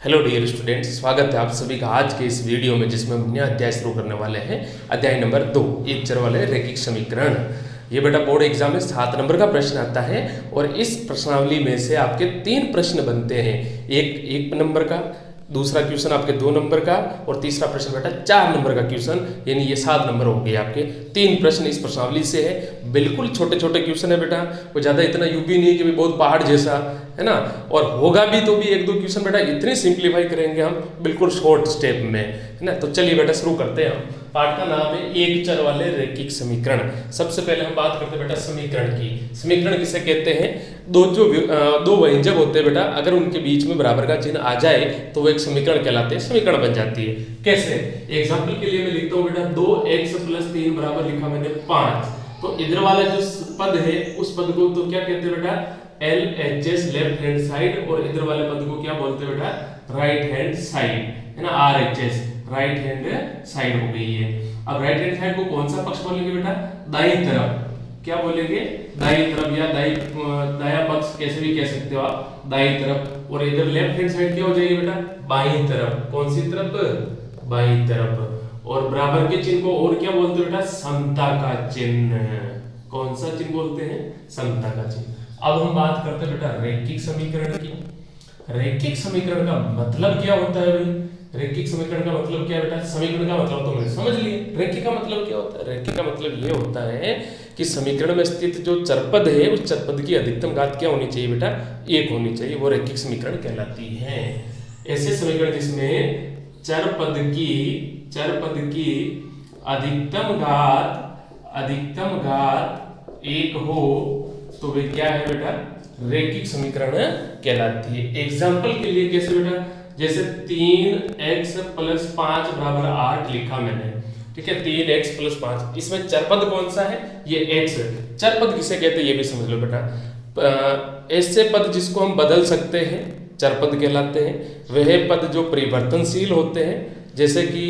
Hello dear students, स्वागत है आप सभी का आज के इस वीडियो में जिसमें हम नया अध्याय शुरू करने वाले हैं। अध्याय नंबर 2, एक चर वाले रैखिक समीकरण। ये बेटा बोर्ड एग्जाम में 7 नंबर का प्रश्न आता है और इस प्रश्नावली में से आपके 3 प्रश्न बनते हैं। एक नंबर का, दूसरा क्वेश्चन आपके 2 नंबर का और तीसरा प्रश्न बेटा 4 नंबर का क्वेश्चन, यानी ये 7 नंबर हो गए आपके। 3 प्रश्न इस प्रश्नावली से है। बिल्कुल छोटे छोटे क्वेश्चन है बेटा, कोई ज़्यादा इतना यूपी नहीं है कि भी बहुत पहाड़ जैसा है ना, और होगा भी तो भी 1-2 क्वेश्चन बेटा इतने सिंप्लीफाई करेंगे हम बिल्कुल शॉर्ट स्टेप में, है ना। तो चलिए बेटा शुरू करते हैं। हम पाठ का नाम है एक चर वाले रैखिक समीकरण। सबसे पहले हम बात करते हैं बेटा समीकरण की। समीकरण किसे कहते हैं? दो व्यंजक होते हैं बेटा, अगर उनके बीच में बराबर का चिन्ह आ जाए तो वो एक समीकरण कहलाते हैं, समीकरण बन जाती है। कैसे? एग्जाम्पल के लिए मैं लिखता हूँ बेटा 2x + 3 बराबर लिखा मैंने 5। तो इधर वाला जो पद है उस पद को तो क्या कहते हैं बेटा? LHS लेफ्ट हैंड साइड, और इधर वाले पद को क्या बोलते हैं बेटा? राइट हैंड साइड, है ना। RHS राइट हैंड साइड हो गई है। अब राइट हैंड साइड को कौन सा पक्ष बोलेंगे बेटा? दाईं तरफ। क्या बोलेंगे? दाईं तरफ, या दाया पक्ष कैसे भी कह सकते हो आप, दाईं तरफ। और इधर लेफ्ट हैंड साइड क्या हो जाएगी बेटा? बाईं तरफ। कौन सी तरफ? बाईं तरफ। और बराबर के चिन्ह को और क्या बोलते हैं बेटा? समता का चिन्ह। कौन सा चिन्ह बोलते हैं? समता का चिन्ह। अब हम बात करते हैं बेटा रैखिक समीकरण की। रैखिक समीकरण का मतलब क्या होता है भाई? रैखिक समीकरण का मतलब क्या है बेटा? समीकरण का मतलब तो मैंने समझ लिया, रैखिक का मतलब क्या होता है? रैखिक का मतलब ये होता है कि समीकरण में स्थित जो चरपद है उस चरपद की अधिकतम घात क्या होनी चाहिए बेटा? 1 होनी चाहिए, वो रैखिक समीकरण कहलाती है। ऐसे समीकरण जिसमें चरपद की अधिकतम घात 1 हो तो वे क्या है बेटा? रैखिक समीकरण कहलाती है। एग्जाम्पल के लिए कैसे बेटा? जैसे 3x + 5 बराबर 8 लिखा मैंने, ठीक है। 3x + 5, इसमें चरपद कौन सा है? ये x। चरपद किसे कहते हैं ये भी समझ लो बेटा। ऐसे पद जिसको हम बदल सकते हैं चरपद कहलाते हैं। वह पद जो परिवर्तनशील होते हैं, जैसे कि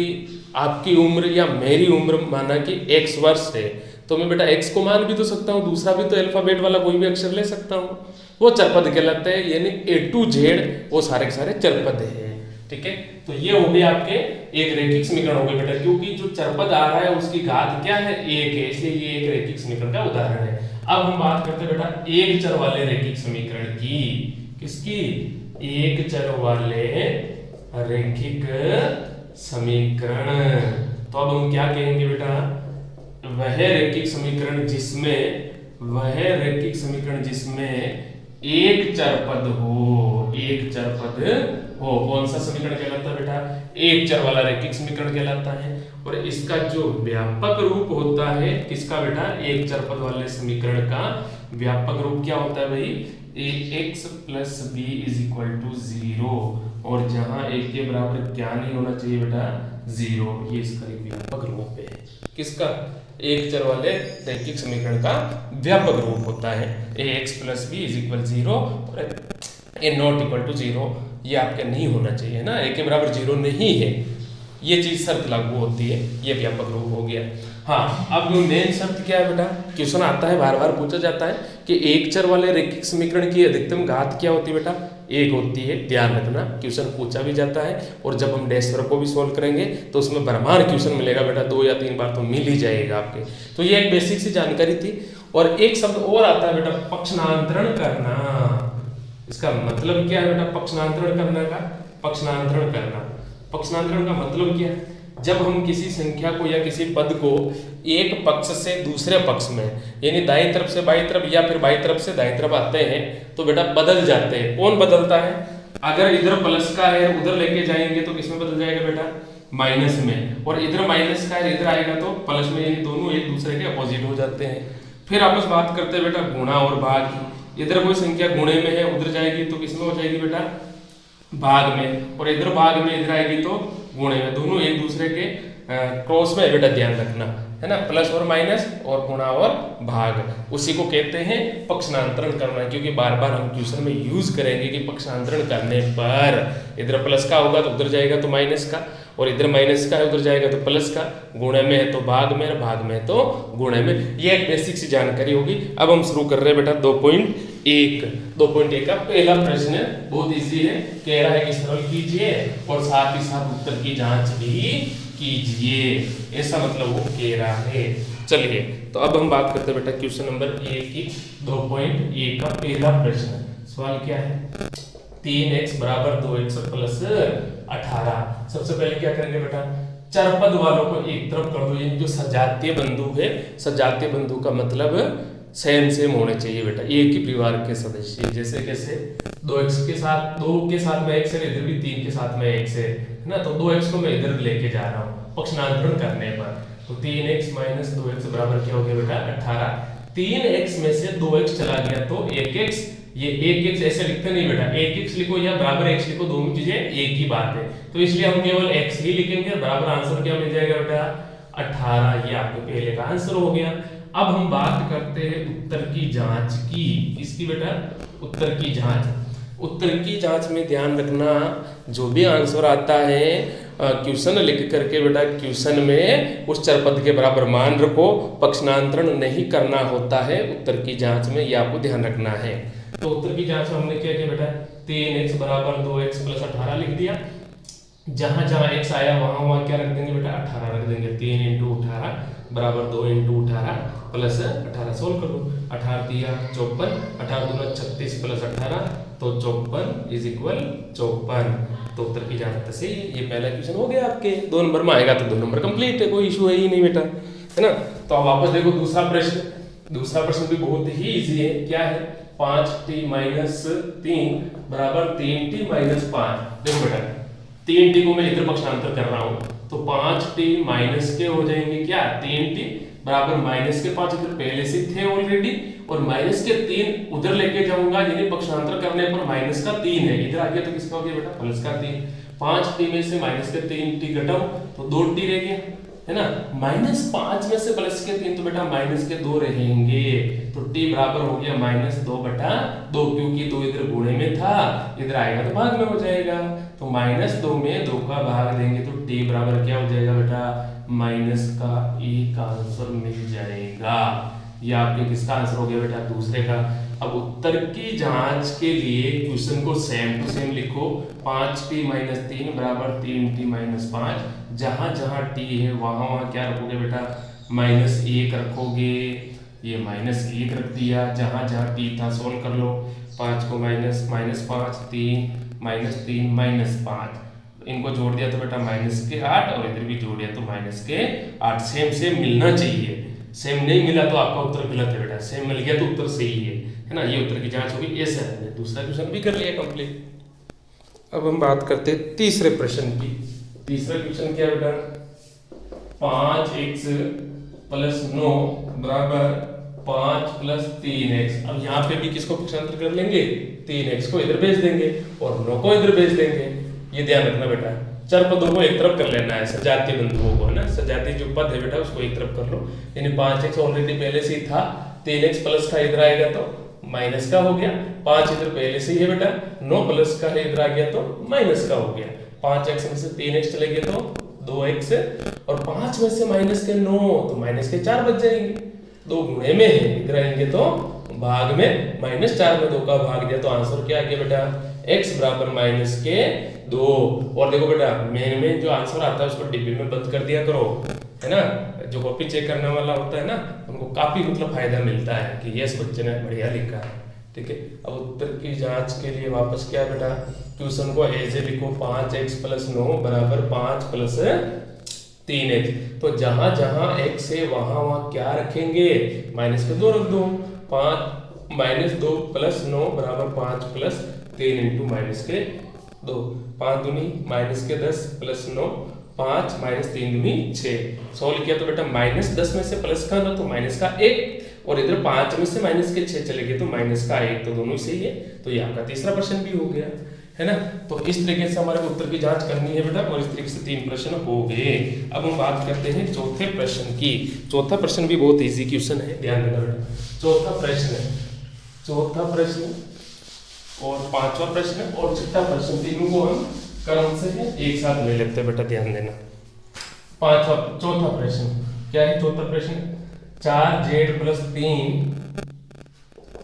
आपकी उम्र या मेरी उम्र माना कि x वर्ष है, तो मैं बेटा x को मान भी तो सकता हूँ, दूसरा भी तो अल्फाबेट वाला कोई भी अक्षर ले सकता हूँ, वो चरपद कहलाते हैं। यानी A to Z वो सारे के सारे चरपद हैं, ठीक है। तो ये हो गए आपके एक रैखिक समीकरण हो गए बेटा, क्योंकि जो चरपद आ रहा है उसकी घात क्या है? 1 है, इसलिए ये एक रैखिक समीकरण का उदाहरण है। अब हम बात करते हैं बेटा एक चर वाले रैखिक समीकरण की। किसकी? एक चर वाले रैखिक समीकरण। तो अब हम क्या कहेंगे बेटा? वह रैखिक समीकरण जिसमें एक चरपद हो। कौन सा समीकरण कहलाता है बेटा? एक चर वाला रैखिक समीकरण कहलाता है। और इसका जो व्यापक रूप होता है किसका बेटा? एक चरपद वाले समीकरण का व्यापक रूप क्या होता है भाई? ax + b = 0, और जहां a के बराबर क्या नहीं होना चाहिए बेटा? 0। ये इसका एक व्यापक रूप है। किसका? एक चर वाले रैखिक समीकरण का व्यापक रूप होता है ax + b = 0 और a ≠ 0। ये आपके नहीं होना चाहिए ना, a के बराबर 0 नहीं है, ये चीज शर्त लागू होती है। ये व्यापक रूप हो गया। हाँ, अब मेन शर्त क्या है बेटा? क्वेश्चन आता है, बार बार पूछा जाता है कि एक चर वाले रैखिक समीकरण की अधिकतम घात क्या होती है बेटा? 1 होती है। ध्यान रखना, क्वेश्चन पूछा भी जाता है, और जब हम डैशर को भी सोल्व करेंगे तो उसमें भरमार क्वेश्चन मिलेगा बेटा, 2 या 3 बार तो मिल ही जाएगा आपके। तो ये एक बेसिक सी जानकारी थी। और एक शब्द और आता है बेटा, पक्षांतरण करना। इसका मतलब क्या है बेटा? पक्षांतरण करना। पक्षांतरण का मतलब क्या है? जब हम किसी संख्या को या किसी पद को एक पक्ष से दूसरे पक्ष में, यानी दाईं तरफ से बाईं तरफ या फिर बाईं तरफ से दाईं तरफ आते हैं तो बेटा बदल जाते हैं। कौन बदलता है? अगर इधर प्लस का है उधर लेके जाएंगे तो किसमें बदल जाएगा बेटा? माइनस में। और इधर माइनस का है इधर आएगा तो प्लस में, यानी दोनों एक दूसरे के अपोजिट हो जाते हैं। फिर आपस बात करते हैं बेटा गुणा और भाग की। इधर कोई संख्या गुणे में है, उधर जाएगी तो किसमें हो जाएगी बेटा? भाग में। और इधर भाग में इधर आएगी तो गुणे में। दोनों एक दूसरे के क्रॉस में बेटा, ध्यान रखना, है ना। प्लस और माइनस और गुणा और भाग, उसी को कहते हैं पक्षांतरण करना। क्योंकि बार बार हम क्वेश्चन में यूज करेंगे कि पक्षांतरण करने पर इधर प्लस का होगा तो उधर जाएगा तो माइनस का, और इधर माइनस का है उधर जाएगा तो प्लस का, गुणे में है तो भाग में, भाग में तो गुणे में। ये एक बेसिक सी जानकारी होगी। अब हम शुरू कर रहे हैं बेटा 2 पॉइंट 1। 2.1 का पहला प्रश्न बहुत इजी है, कह रहा है कि सरल कीजिए और साथ ही साथ उत्तर की जांच भी कीजिए, ऐसा मतलब वो कह रहा है। चलिए तो अब हम बात करते हैं बेटा क्वेश्चन नंबर 1 की 2.1 का पहला प्रश्न। सवाल क्या है, 3x बराबर 2x प्लस 18। सबसे पहले क्या करेंगे बेटा, चरपद वालों को एक तरफ कर दो। ये जो सजातीय बंधु है, सजातीय बंधु का मतलब सेम होने चाहिए बेटा, एक ही परिवार के सदस्य। जैसे कैसे 2x के साथ 2 के साथ में x है, इधर भी 3 के साथ में x है ना, तो 2x को मैं इधर लेके जा रहा हूँ पक्षांतरण करने पर, तो 3x माइनस 2x बराबर क्या हो गया बेटा 18। 3x में से 2x चला गया तो 1x, ये 1x ऐसे लिखते नहीं बेटा, 1x लिखो या बराबर x लिखो, दोनों चीजें एक ही बात है, तो इसलिए हम केवल x ही लिखेंगे, बराबर आंसर क्या मिल जाएगा बेटा 18। ये आपके पहले का आंसर हो गया। अब हम बात करते हैं उत्तर की जांच की, इसकी बेटा उत्तर की जांच। उत्तर की जांच में ध्यान रखना, जो भी आंसर आता है क्वेश्चन लिख करके बेटा क्वेश्चन में उस चरपद के बराबर मान रखो, पक्षांतरण नहीं करना होता है उत्तर की जांच में, ये आपको ध्यान रखना है। तो उत्तर की जांच में हमने क्या किया बेटा, 3x बराबर 2x प्लस 18 लिख दिया, जहां जहां x आया वहां वहां क्या रख देंगे बेटा 18 रख देंगे। 3 × 18 बराबर 2 × 18 प्लस 18, सोल्व कर लो। 18 दिया 54, 18 दूना 36 प्लस 18 तो 54 इज इक्वल 54। तो उत्तर की जांच सही है। ये पहला क्वेश्चन हो गया आपके, 2 नंबर में आएगा तो 2 नंबर कंप्लीट है, कोई इशू है ही नहीं बेटा, है ना। तो अब वापस देखो दूसरा प्रश्न, दूसरा प्रश्न भी बहुत ही इजी है। क्या है, 5t माइनस 3 बराबर 3t माइनस 5। देखो बेटा 3t को मैं इधर पक्षांतर कर रहा हूं तो 5t माइनस के हो जाएंगे क्या 3t बराबर माइनस के 5 इधर पहले से थे ऑलरेडी, और माइनस के 3 उधर लेके जाऊंगा, यानी पक्षांतर करने पर माइनस का 3 है, इधर आ गया तो किसका हो गया बेटा प्लस का 3। 5t में से माइनस के 3t घटाओ तो 2t रह गया, है ना। -5 में से प्लस के 3 तो बेटा माइनस के 2 रहेंगे, तो t बराबर हो गया -2/2, क्योंकि 2 इधर गुणे में था, इधर आएगा तो भाग में हो जाएगा, तो -2 में 2 का भाग देंगे तो t बराबर क्या हो जाएगा बेटा माइनस का 1 आंसर मिल जाएगा। ये आपके किसका आंसर हो गया बेटा दूसरे का। अब उत्तर की जांच के लिए क्वेश्चन को सेम टू सेम लिखो, 5t माइनस 3 बराबर 3t माइनस 5, जहां जहां t है वहां वहां क्या रखोगे बेटा -1 रखोगे, ये -1 रख दिया, जहां जहां t था सोल्व कर लो। 5 को माइनस 5 3 -3 -5, इनको जोड़ दिया तो बेटा -8, और इधर भी जोड़ दिया तो -8। सेम सेम मिलना चाहिए, सेम नहीं मिला तो आपका उत्तर गलत है बेटा, सेम मिल गया तो उत्तर सही है ना। ये उत्तर की जांच होगी, ऐसा है। दूसरा क्वेश्चन भी कर लिया कंप्लीट। अब हम बात करते हैं तीसरे प्रश्न की। तीसरा क्वेश्चन क्या है बेटा, 5x प्लस 9 बराबर 5 प्लस 3x। अब यहाँ पे भी किसको पक्षांतर कर लेंगे, 3x को इधर भेज देंगे और 9 को इधर भेज देंगे। ये ध्यान रखना बेटा, चर पदों को एक तरफ कर लेना है, सजातीय बिंदुओं को, है ना। सजातीय जो पद है बेटा उसको एक तरफ कर लो, यानी 5x ऑलरेडी पहले से ही था, 3x प्लस का इधर आएगा तो माइनस का हो गया, 5 इधर पहले से ही है बेटा, 9 प्लस का है इधर आ गया तो माइनस का हो गया। 5x में से 3x चले गए तो 2x, और 5 में से माइनस के 9 तो माइनस के 4 बच जाएंगे, 2 गुणे में है, इधर आएंगे तो भाग में, -4 में 2 का भाग दिया तो आंसर क्या आ गया बेटा x बराबर -2। और देखो बेटा मेन में जो आंसर आता है उसको डिब्बे में बंद कर दिया करो, है ना। जो कॉपी चेक करने वाला होता है ना उनको काफी मतलब फायदा मिलता है कि यस बच्चे ने बढ़िया लिखा है, ठीक है। अब उत्तर की जांच के लिए वापस क्या है बेटा, क्वेश्चन को ऐसे लिखो, 5x प्लस 9 बराबर 5 प्लस 3x। तो जहां जहां x है वहां वहां क्या रखेंगे, -2 रख दो। 2 प्लस 9 बराबर 5 प्लस 3 इंटू -2, 5 दूनी -10 प्लस 9, 5 -3 दूनी 6। सॉल्व किया तो बेटा -10 में से प्लस का ना तो माइनस का 1, और इधर 5 में से माइनस के 6 चले गए तो माइनस का 1, तो दोनों ही सही है। तो ये आपका तीसरा प्रश्न भी हो गया, है ना। तो इस तरीके से हमारे को उत्तर की जांच करनी है बेटा, और इस तरीके से 3 प्रश्न हो गए। अब हम बात करते हैं चौथे प्रश्न की। चौथा प्रश्न भी बहुत इजी क्वेश्चन है, ध्यान देना बेटा। चौथा प्रश्न और 5वां प्रश्न और 6ठा प्रश्न, तीनों को हम क्रम से एक साथ ले लेते हैं बेटा, ध्यान देना। चौथा प्रश्न क्या है, चौथा प्रश्न 4z प्लस 3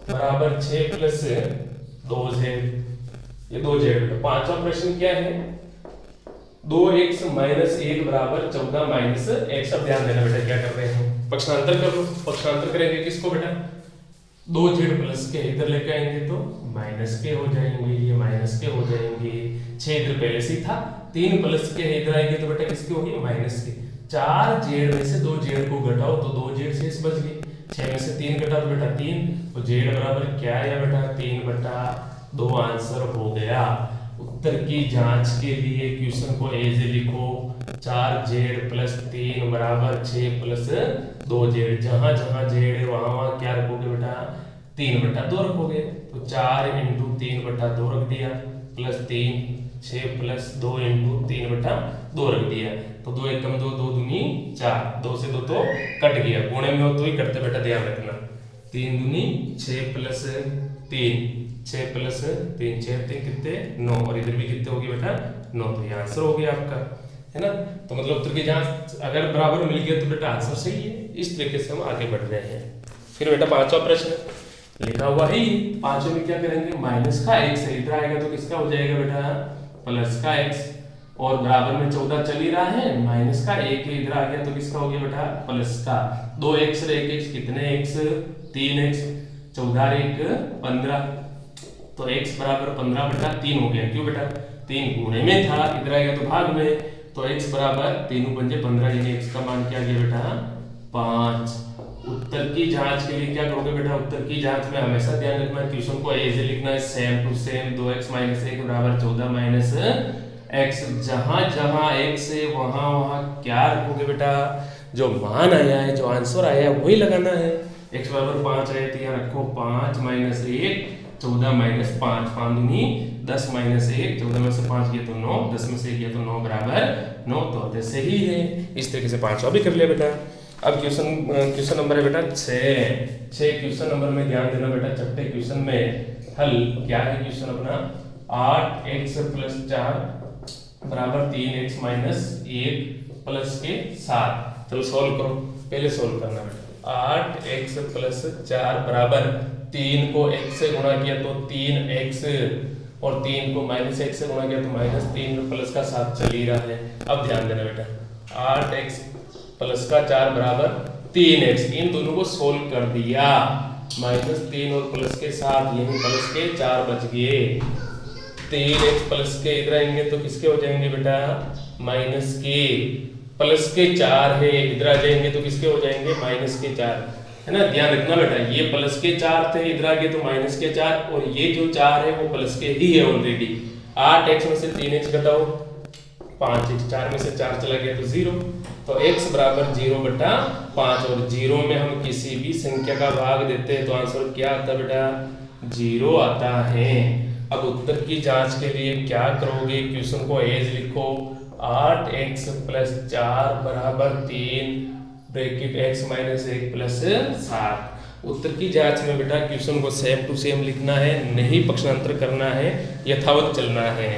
बराबर 6 प्लस 2z, ये 2z। पांचवा प्रश्न क्या है, 2x माइनस 1 बराबर 14 माइनस x। अब ध्यान देना बेटा क्या कर रहे हैं, पक्षांतर कर लो। पक्षांतर करेंगे किसको बेटा, 2z प्लस के इधर लेके आएंगे तो माइनस के हो जाएंगे, ये माइनस के हो जाएंगे। 6 इधर पहले से था, 3 प्लस के इधर आएंगे तो बेटा किसके होगी, माइनस के। 4z में से 2z को घटाओ तो 2z शेष बच गए। 6 में से 3 घटाओ तो बेटा 3, तो z बराबर क्या आया बेटा, 3/2 आंसर हो गया। उत्तर की जांच के लिए क्वेश्चन को एज लिखो, 4z प्लस 3 बराबर 6 प्लस 2z। जहां जहां z है वहां वहां क्या रखोगे बेटा, 3/2 रखोगे। तो 4 × 3/2 रख दिया, प्लस 3, 6 प्लस 2 × 3/2 रख दिया। तो 2 एकम 2, 2 दूनी 4, 2 से 2 तो कट गया, गुणे में हो तो ही कटते बेटा, ध्यान रखना। 3 दूनी 6 प्लस 3, 6 प्लस 3, 6 3 कितने 9, और इधर भी कितने होगी बेटा 9। तो ये आंसर हो गया आपका, है ना। तो मतलब उत्तर की जांच अगर बराबर मिल गया तो बेटा आंसर सही है। इस तरीके से हम आगे बढ़ रहे हैं। फिर बेटा पांचवा प्रश्न लिखा हुआ है, पांचवे में क्या करेंगे, माइनस का x है, इधर आएगा तो किसका हो जाएगा बेटा, प्लस का x। और बराबर में 14 चल ही रहा है, माइनस का 1 है, इधर आ गया तो किसका हो गया बेटा, प्लस का। 2x और 1x कितने x, 3x, 14 1 15, तो x बराबर 15/3 हो गया। क्यों बेटा, 3 गुणे में था, इधर आएगा तो भाग में, तो x बराबर 3 × 5 = 15, यानी x का मान क्या आ गया बेटा 5। उत्तर की जांच के लिए क्या करोगे बेटा, उत्तर की जांच में हमेशा ध्यान रखना है क्वेश्चन को ऐसे लिखना है, सेम टू सेम। 2x - 1 बराबर 14 माइनस x। जहां जहां x है वहां वहां क्या रखोगे बेटा, जो मान आया है, जो आंसर आया है वही लगाना है। x बराबर 5 है तो यहाँ रखो 5 - 1 14 - 5, 5 दूनी 10 - 1, 14 में से 5 गया तो 9, 10 में से 1 गया तो 9 बराबर 9। तो जैसे ही है, इस तरीके से पांचवा भी कर लिया बेटा। अब क्वेश्चन नंबर है बेटा 6 क्वेश्चन नंबर में ध्यान देना बेटा। छठे क्वेश्चन में हल क्या है, क्वेश्चन अपना 8x + 4 बराबर 3x - 1 प्लस के 7। चलो सॉल्व करो, पहले सॉल्व करना बेटा। 8x + 4 बराबर 3 को x से गुणा किया तो 3x, और 3 को -x से गुणा किया तो -3, प्लस का 7 चल ही रहा है। अब ध्यान देना बेटा, 8x + 4 बराबर 3x, इन दोनों को सोल्व कर दिया, -3 और प्लस के 7 यानी प्लस के 4 बच गए। 3x प्लस के इधर आएंगे तो किसके हो जाएंगे बेटा, माइनस के। प्लस के 4 है, इधर आ जाएंगे तो किसके हो जाएंगे, -4, है ना। ध्यान रखना बेटा, ये प्लस के 4 थे, इधर आ गए तो -4, और ये जो 4 है वो प्लस के ही है ऑलरेडी। 8x में से 3x घटाओ 5x, 4 में से 4 चला गया तो 0, तो x बराबर 0/5, और 0 में हम किसी भी संख्या का भाग देते हैं तो आंसर क्या आता है बेटा, 0 आता है। अब उत्तर की जांच के लिए क्या करोगे, क्वेश्चन को एज लिखो, 8x + 4 बराबर 3 ब्रैकेट x - 1 प्लस 7। उत्तर की जांच में बेटा क्वेश्चन को सेम टू सेम लिखना है, नहीं पक्षांतर करना है, यथावत चलना है।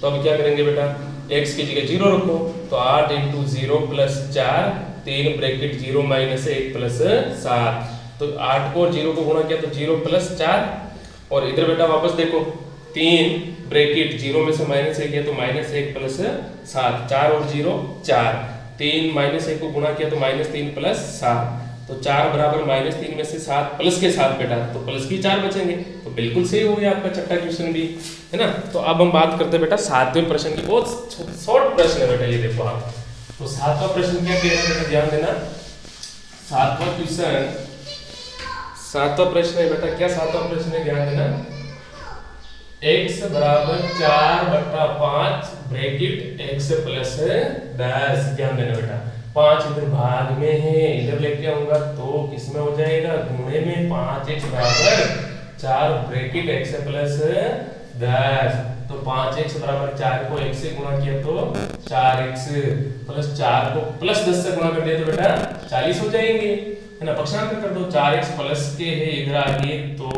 तो अब क्या करेंगे बेटा, x की जगह 0 रखो, तो 8 × 0 + 4 3 ब्रैकेट 0 - 1 प्लस 7। तो 8 को और 0 को गुणा किया तो 0 + 4, और इधर बेटा वापस देखो 3 ब्रैकेट 0 में से -1 किया तो -1 प्लस 7, 4 और 0 4, 3 -1 को गुणा किया तो -3 प्लस 7, तो 4 बराबर -3 में से 7 प्लस के 7 बेटा, तो प्लस की 4 बचेंगे। तो बिल्कुल सही हो गया आपका छठा क्वेश्चन भी, है ना। तो अब हम बात करते हैं बेटा सातवें प्रश्न की। बहुत शॉर्ट प्रश्न है बेटा, ये देखो आप। तो सातवां प्रश्न क्या कह रहा है बेटा, ध्यान देना। सातवां प्रश्न है बेटा, क्या सातवां प्रश्न है, ध्यान देना। x बराबर 4/5 ब्रैकेट x + 10, ध्यान देना बेटा। 5 इधर भाग में है, इधर लेके आऊंगा तो किसमें हो जाएगा, गुणे में। 5x बराबर 4 ब्रैकेट x + 10, तो 5x बराबर 4 को x से गुणा किया तो 4x, प्लस 4 को प्लस 10 से गुणा कर दिया तो बेटा 40 हो जाएंगे, है ना। पक्षांतर कर दो, 4x प्लस के है, इधर आ गए तो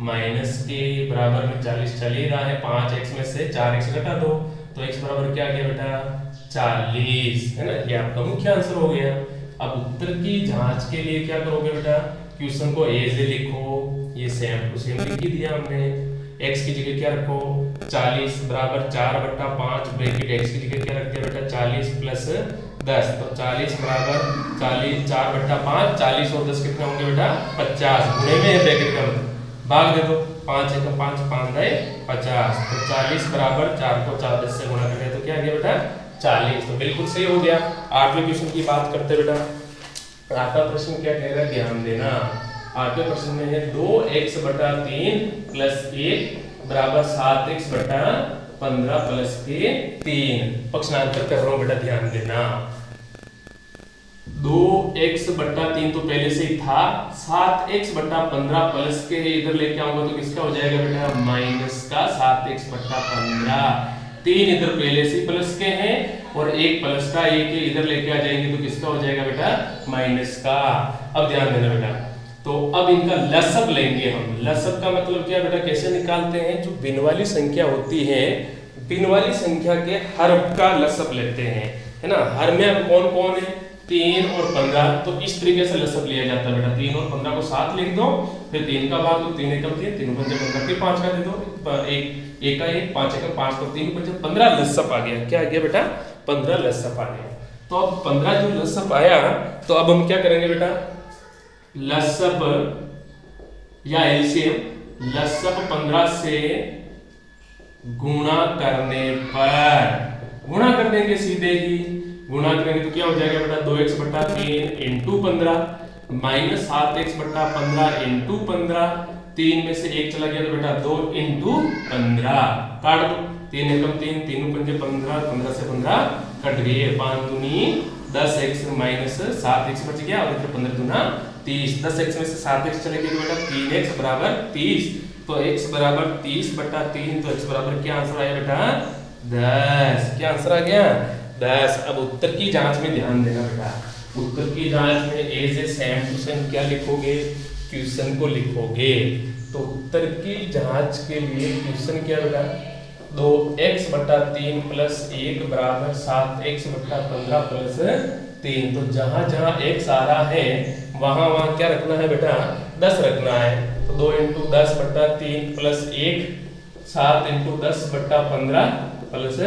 माइनस के, बराबर में 40 चल ही रहा है। 5x में से 4x घटा दो तो x बराबर क्या आ गया बेटा, 40, है ना। ये आपका मुख्य आंसर हो गया। अब उत्तर की जांच के लिए क्या करोगे बेटा, क्वेश्चन को एज लिखो, ये सेम टू सेम लिख ही दिया हमने। x की जगह क्या रखो 40 बराबर 4/5 ब्रैकेट x की जगह क्या रख दिया बेटा 40 प्लस 10, तो 40 बराबर 40 4/5, 40 और 10 कितने होंगे बेटा 50, गुणे में है ब्रैकेट का मतलब, भाग दे दो 5 1 5 5 है 50, तो 40 बराबर 4 को 4 10 से गुणा करें तो क्या आ गया बेटा 40, तो बिल्कुल सही हो गया। 8वें क्वेश्चन की बात करते बेटा, 8वां प्रश्न क्या कह रहा है ध्यान देना। 8वें प्रश्न में है 2x/3 प्लस 1 बराबर 7x/15 प्लस के 3, पक्षांतर कर रहा हूं बेटा ध्यान देना। 2x/3 तो पहले से ही था, 7x/15 प्लस के इधर लेके आऊंगा तो किसका हो जाएगा बेटा माइनस का 7x/15, 3 इधर पहले से प्लस के हैं और एक प्लस का एक इधर लेके आ जाएंगे तो किसका हो जाएगा बेटा माइनस का। अब ध्यान देना बेटा, तो अब इनका लसब लेंगे हम। लसब का मतलब क्या बेटा कैसे निकालते हैं, जो भिन्न वाली संख्या होती है, भिन्न वाली संख्या के हर का लसब लेते हैं, है ना। हर में अब कौन कौन है 3 और 15, तो इस तरीके से लसब लिया जाता है बेटा। 3 और 15 को साथ लिख दो, फिर 3 का भाग दो, 3 एकम 3, 3 पंजे 15, फिर 5 का दे दो, एक का 1, 5 एकम 5, तो 3 पंजे 15 लसब आ गया। क्या आ गया बेटा 15 लसब आ गया। तो अब 15 जो लसब आया, तो अब हम क्या करेंगे बेटा लसब या एलसीएम, लसब 15 से गुणा करने पर, गुणा कर देंगे सीधे ही, गुणा करेंगे तो क्या हो जाएगा बेटा 2x/3 into 15 minus 7x/15 into 15, 3 में से 1 चला गया तो बेटा 2 इंटू 15, काट दो 3 एकम 3, 3 पंजे 15, 15 से 15 कट गए, 5 दूनी 10x माइनस 7x बच गया और इधर 15 दूना 30, 10x में से 7x चले गए तो बेटा 3x बराबर 30, तो x बराबर 30/3, तो x बराबर क्या आंसर आया बेटा 10। क्या आंसर आ गया 10। अब उत्तर की जांच में ध्यान देना बेटा, उत्तर की जांच में as a same to same क्या लिखोगे क्वेश्चन को लिखोगे। तो उत्तर की जांच के लिए क्वेश्चन क्या बेटा 2x/3 प्लस 1 बराबर 7x/15 प्लस 3, तो जहां जहां x आ रहा है वहां वहां क्या रखना है बेटा 10 रखना है, तो 2 × 10/3 प्लस 1, 7 × 10/15 प्लस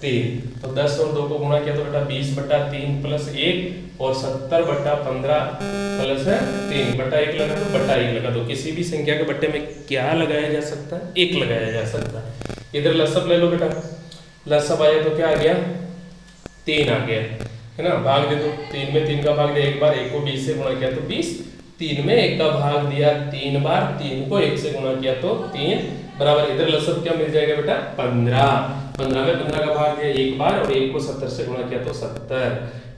3, तो 10 और 2 को गुणा किया तो बेटा 20/3 प्लस 1 और 70/15 प्लस 3, बटा 1 लगा तो बटा 1 लगा दो। किसी भी संख्या के बट्टे में क्या लगाया जा सकता है 1 लगाया जा सकता है। इधर लसब ले लो बेटा, लसब आया तो क्या आ गया 3 आ गया, है ना। भाग दे दो, 3 में 3 का भाग दिया एक बार, 1 को 20 से गुणा किया तो 20, 3 में 1 का भाग दिया 3 बार, 3 को 1 से गुणा किया तो 3 बराबर, इधर लसब क्या मिल जाएगा बेटा 15, 15 में 15 का भाग दिया एक बार और 1 को 70 से गुणा किया तो 70,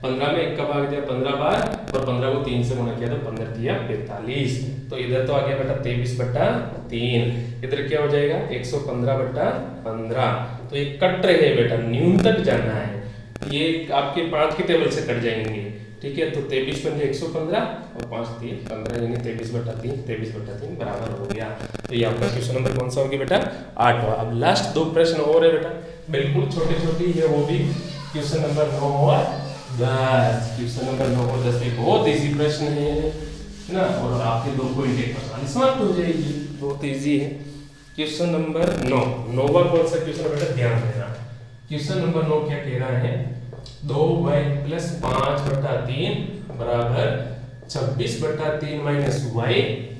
15 में 1 का भाग दिया 15 बार और 15 को 3 से गुणा किया तो 15 दिया 45, तो इधर तो आ गया बेटा 23/3, इधर क्या हो जाएगा 115/15, तो ये कट रहे हैं बेटा, न्यून तक जाना है, ये आपके 5 की टेबल से कट जाएंगे, ठीक है। तो 23 पंजे 115 और 5 3 15 यानी 23/3 बराबर हो गया। तो ये आपका क्वेश्चन नंबर कौन सा हो गया बेटा 8वां। अब लास्ट 2 प्रश्न और है बेटा, बिल्कुल छोटे छोटे है, वो भी क्वेश्चन नंबर 9 और 10। क्वेश्चन नंबर 9 और 10 में बहुत इजी प्रश्न है ना, और आपके 2 पॉइंट एक आसानी समाप्त हो जाएगी, बहुत इजी है। क्वेश्चन नंबर 9, 9वां कौन सा क्वेश्चन बेटा ध्यान देना। क्वेश्चन नंबर 9 क्या कह रहा है 2y प्लस 5/3 बराबर 26/3 माइनस y,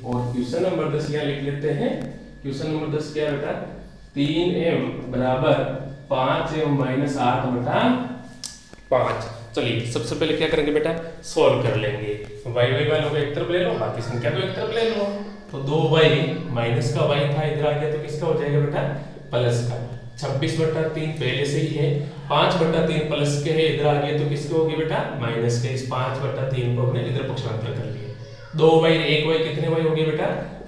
और क्वेश्चन नंबर 10 यहाँ लिख लेते हैं। क्वेश्चन नंबर 10 क्या बेटा 3m बराबर 5m माइनस 8/5। चलिए सबसे पहले क्या करेंगे बेटा सॉल्व कर लेंगे, y वालों को एक तरफ ले लो, बाकी संख्या को एक तरफ ले लो। तो 2y माइनस का y था, इधर आ गया तो किसका हो जाएगा बेटा प्लस का, 26/3 पहले से ही है, 5/3 प्लस के है, इधर आ गया तो किसके होगी बेटा माइनस के, इस 5/3 को हमने इधर पक्षांतर कर लिया, 2y 1y कितने y हो गए बेटा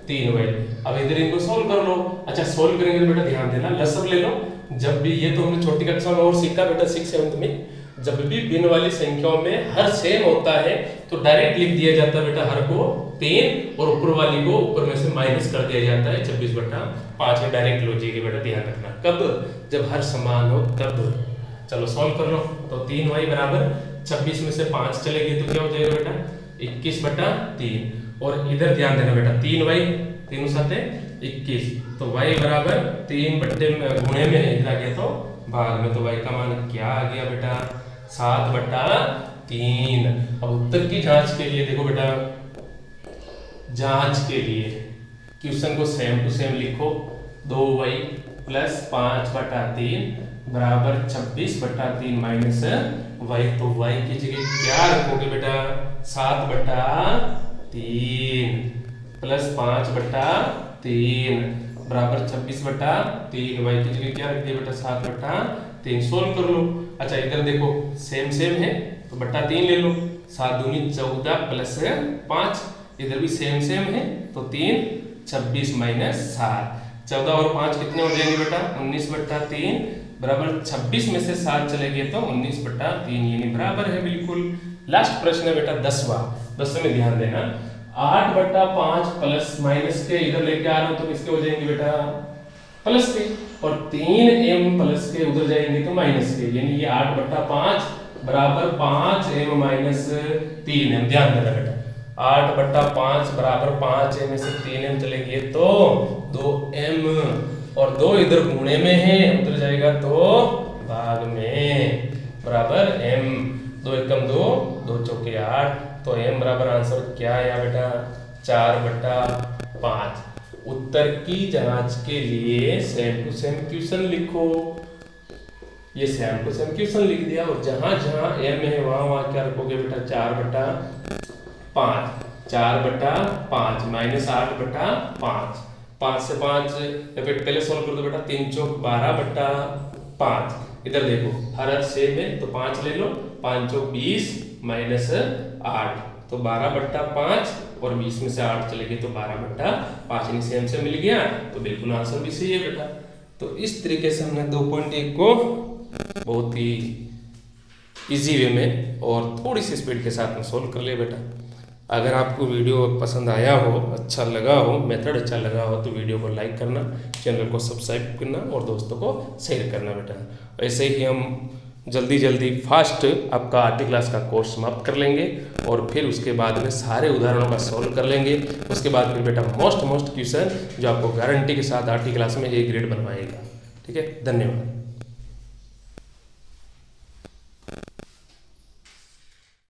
3y। अब इधर इनको सोल्व कर लो। अच्छा सोल्व करेंगे तो बेटा ध्यान देना लसब ले लो, जब भी ये तो हमने छोटी कक्षा में और सीखा बेटा 6 7 में, जब भी भिन्न वाली संख्याओं में हर सेम होता है तो डायरेक्ट लिख दिया जाता है बेटा हर को 3 और ऊपर वाली को ऊपर में से माइनस कर दिया जाता है 26/5 में, डायरेक्ट लॉजिक बेटा ध्यान रखना, कब जब हर समान हो तब। चलो सॉल्व कर लो। तो 3y बराबर 26 में से 5 चले गए तो क्या हो जाएगा बेटा 21/3, और इधर ध्यान देना बेटा 3y, तीनों साथे 21, तो y बराबर 3 बट्टे में गुणे में है, इधर आ गया तो भाग में, तो y का मान क्या आ गया बेटा 7/3। अब उत्तर की जांच के लिए देखो बेटा, जांच के लिए क्वेश्चन को सेम टू सेम लिखो, 2y प्लस 5/3 बराबर 26/3 माइनस y, तो y की जगह क्या रखोगे बेटा 7/3 प्लस 5/3 बराबर 26/3, y की जगह क्या रख दिया बेटा 7/3, सोल्व कर लो। अच्छा इधर देखो सेम सेम है तो बट्टा 3 ले लो, 7 दूनी 14 प्लस 5, इधर भी सेम सेम है तो 3, 26 माइनस 7, 14 और 5 कितने हो जाएंगे बेटा 19/3 बराबर 26 में से 7 चले गए तो 19/3, यानी बराबर है बिल्कुल। लास्ट प्रश्न है बेटा 10वां, 10वें में ध्यान देना, 8/5 प्लस माइनस के इधर लेके आ रहा हूं तो किसके हो जाएंगे बेटा प्लस के, और 3m प्लस के उधर जाएंगे तो माइनस के, यानी ये 8/5 बराबर 5m माइनस 3m। ध्यान देना बेटा 8/5 बराबर 5m में से 3m चले गए तो 2m, और 2 इधर गुणे में है उधर जाएगा तो भाग में, बराबर m, 2 एकम 2, 2 चौके 8, तो m बराबर आंसर क्या आया बेटा 4/5। उत्तर की जांच के लिए सेम टू सेम क्वेश्चन लिखो, ये सेम टू सेम क्वेश्चन लिख दिया, और जहां जहां m है वहां क्या रखोगे बेटा 4/5, 4/5 माइनस 8/5, 5 से 5 इफेक्ट पहले सॉल्व कर दो बेटा, 3 चौक 12/5, इधर देखो हर सेम है तो 5 ले लो, 5 चौक 20 माइनस 8 तो 12/5, और 20 में से 8 चले गए तो 12/5, यानी सेम से मिल गया, तो बिल्कुल आंसर भी सही है बेटा। तो इस तरीके से हमने 2.1 को बहुत ही इजी वे में और थोड़ी सी स्पीड के साथ में सोल्व कर लिया बेटा। अगर आपको वीडियो पसंद आया हो, अच्छा लगा हो, मेथड अच्छा लगा हो तो वीडियो को लाइक करना, चैनल को सब्सक्राइब करना और दोस्तों को शेयर करना बेटा। ऐसे ही हम जल्दी फास्ट आपका आरटी क्लास का कोर्स समाप्त कर लेंगे और फिर उसके बाद में सारे उदाहरणों का सॉल्व कर लेंगे। उसके बाद फिर बेटा मोस्ट क्वेश्चन जो आपको गारंटी के साथ आरटी क्लास में A ग्रेड बनवाएगा। ठीक है, धन्यवाद।